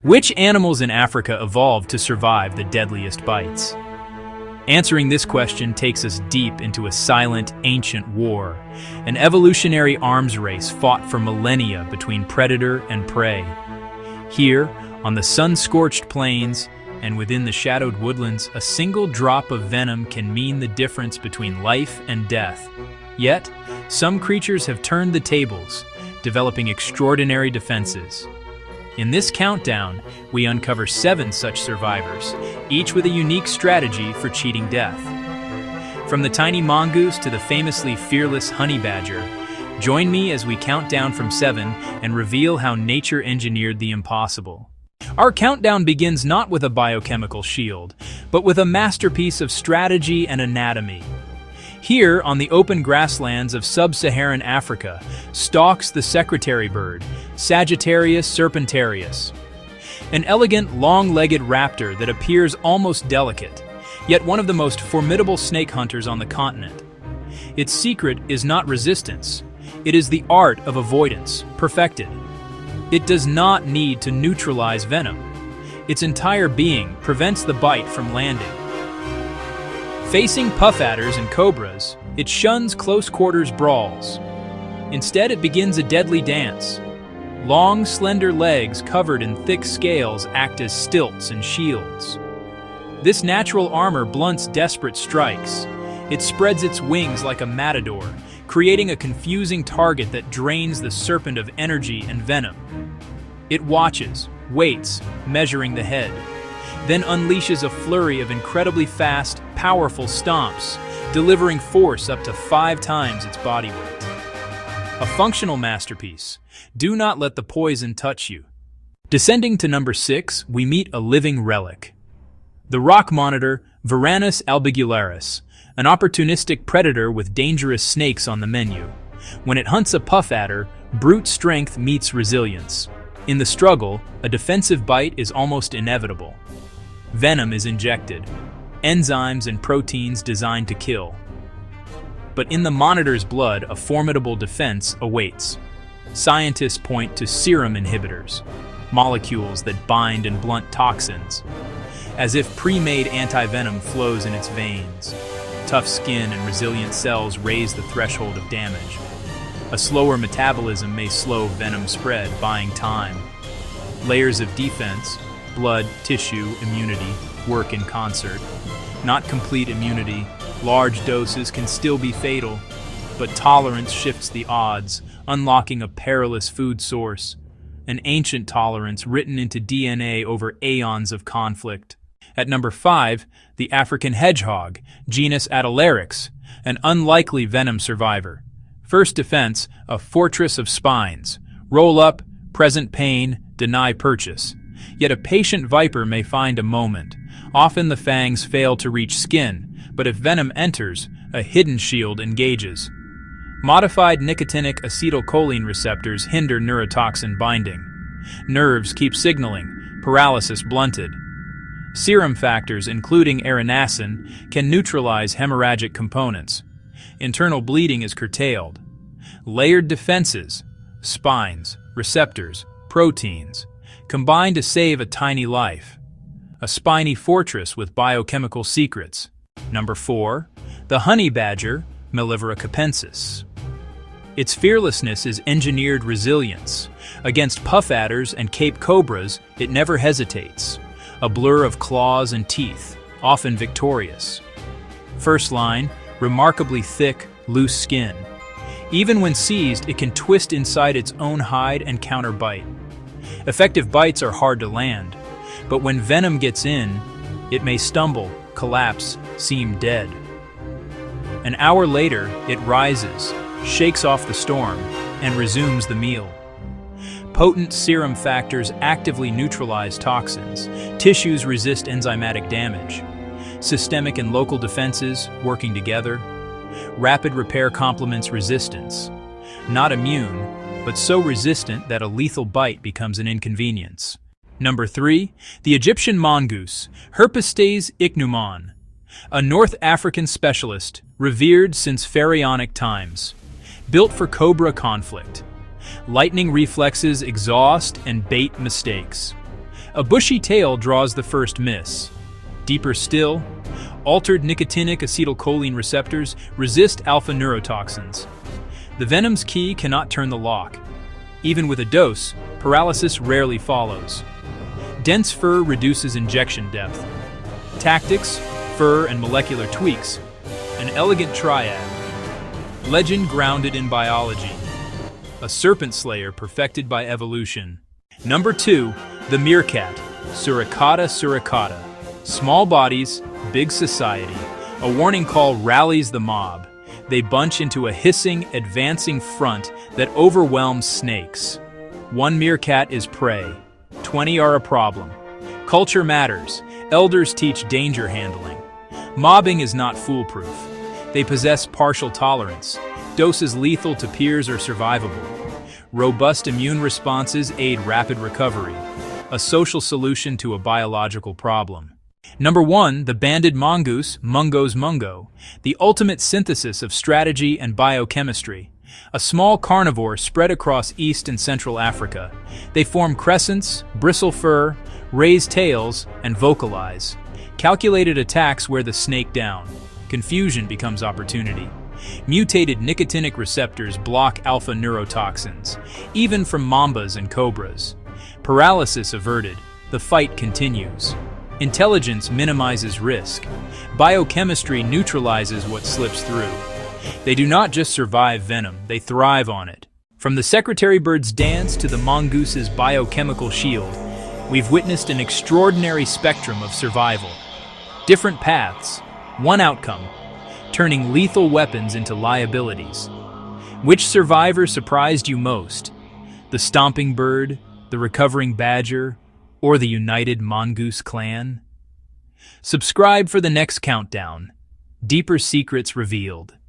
Which animals in Africa evolved to survive the deadliest bites? Answering this question takes us deep into a silent, ancient war, an evolutionary arms race fought for millennia between predator and prey. Here, on the sun-scorched plains and within the shadowed woodlands, a single drop of venom can mean the difference between life and death. Yet, some creatures have turned the tables, developing extraordinary defenses. In this countdown, we uncover 7 such survivors, each with a unique strategy for cheating death. From the tiny mongoose to the famously fearless honey badger, join me as we count down from 7 and reveal how nature engineered the impossible. Our countdown begins not with a biochemical shield, but with a masterpiece of strategy and anatomy. Here, on the open grasslands of sub-Saharan Africa, stalks the secretary bird, Sagittarius serpentarius. An elegant, long-legged raptor that appears almost delicate, yet one of the most formidable snake hunters on the continent. Its secret is not resistance. It is the art of avoidance, perfected. It does not need to neutralize venom. Its entire being prevents the bite from landing. Facing puff adders and cobras, it shuns close-quarters brawls. Instead, it begins a deadly dance. Long, slender legs covered in thick scales act as stilts and shields. This natural armor blunts desperate strikes. It spreads its wings like a matador, creating a confusing target that drains the serpent of energy and venom. It watches, waits, measuring the head, then unleashes a flurry of incredibly fast, powerful stomps, delivering force up to 5 times its body weight. A functional masterpiece. Do not let the poison touch you. Descending to number 6, we meet a living relic. The rock monitor, Varanus albigularis, an opportunistic predator with dangerous snakes on the menu. When it hunts a puff adder, brute strength meets resilience. In the struggle, a defensive bite is almost inevitable. Venom is injected, enzymes and proteins designed to kill. But in the monitor's blood, a formidable defense awaits. Scientists point to serum inhibitors, molecules that bind and blunt toxins, as if pre-made anti-venom flows in its veins. Tough skin and resilient cells raise the threshold of damage. A slower metabolism may slow venom spread, buying time. Layers of defense, blood, tissue, immunity, work in concert. Not complete immunity. Large doses can still be fatal, but tolerance shifts the odds, unlocking a perilous food source. An ancient tolerance written into DNA over aeons of conflict. At number 5, the African hedgehog, genus Adelarix, an unlikely venom survivor. First defense, a fortress of spines. Roll up, present pain, deny purchase. Yet a patient viper may find a moment. Often the fangs fail to reach skin, but if venom enters, a hidden shield engages. Modified nicotinic acetylcholine receptors hinder neurotoxin binding. Nerves keep signaling, paralysis blunted. Serum factors, including erinacin, can neutralize hemorrhagic components. Internal bleeding is curtailed. Layered defenses, spines, receptors, proteins, combine to save a tiny life. A spiny fortress with biochemical secrets. Number 4, the honey badger, Mellivora capensis. Its fearlessness is engineered resilience. Against puff adders and cape cobras, it never hesitates. A blur of claws and teeth, often victorious. First line, remarkably thick, loose skin. Even when seized, it can twist inside its own hide and counter-bite. Effective bites are hard to land, but when venom gets in, it may stumble, collapse, seem dead. An hour later, it rises, shakes off the storm, and resumes the meal. Potent serum factors actively neutralize toxins. Tissues resist enzymatic damage. Systemic and local defenses working together. Rapid repair complements resistance. Not immune, but so resistant that a lethal bite becomes an inconvenience. Number 3, the Egyptian mongoose, Herpestes ichneumon, a North African specialist revered since pharaonic times. Built for cobra conflict. Lightning reflexes exhaust and bait mistakes. A bushy tail draws the first miss. Deeper still, altered nicotinic acetylcholine receptors resist alpha neurotoxins. The Venom's key cannot turn the lock. Even with a dose, paralysis rarely follows. Dense fur reduces injection depth. Tactics, fur, and molecular tweaks. An elegant triad. Legend grounded in biology. A serpent slayer perfected by evolution. Number 2, the Meerkat, Suricata suricata. Small bodies, big society. A warning call rallies the mob. They bunch into a hissing, advancing front that overwhelms snakes. One meerkat is prey. 20 are a problem. Culture matters. Elders teach danger handling. Mobbing is not foolproof. They possess partial tolerance. Doses lethal to peers are survivable. Robust immune responses aid rapid recovery. A social solution to a biological problem. Number 1, the banded mongoose, Mungo's mungo, the ultimate synthesis of strategy and biochemistry. A small carnivore spread across East and Central Africa. They form crescents, bristle fur, raise tails, and vocalize. Calculated attacks wear the snake down. Confusion becomes opportunity. Mutated nicotinic receptors block alpha neurotoxins, even from mambas and cobras. Paralysis averted. The fight continues. Intelligence minimizes risk. Biochemistry neutralizes what slips through. They do not just survive venom, they thrive on it. From the secretary bird's dance to the mongoose's biochemical shield, we've witnessed an extraordinary spectrum of survival. Different paths, one outcome, turning lethal weapons into liabilities. Which survivor surprised you most? The stomping bird, the recovering badger, or the united mongoose clan? Subscribe for the next countdown. Deeper secrets revealed.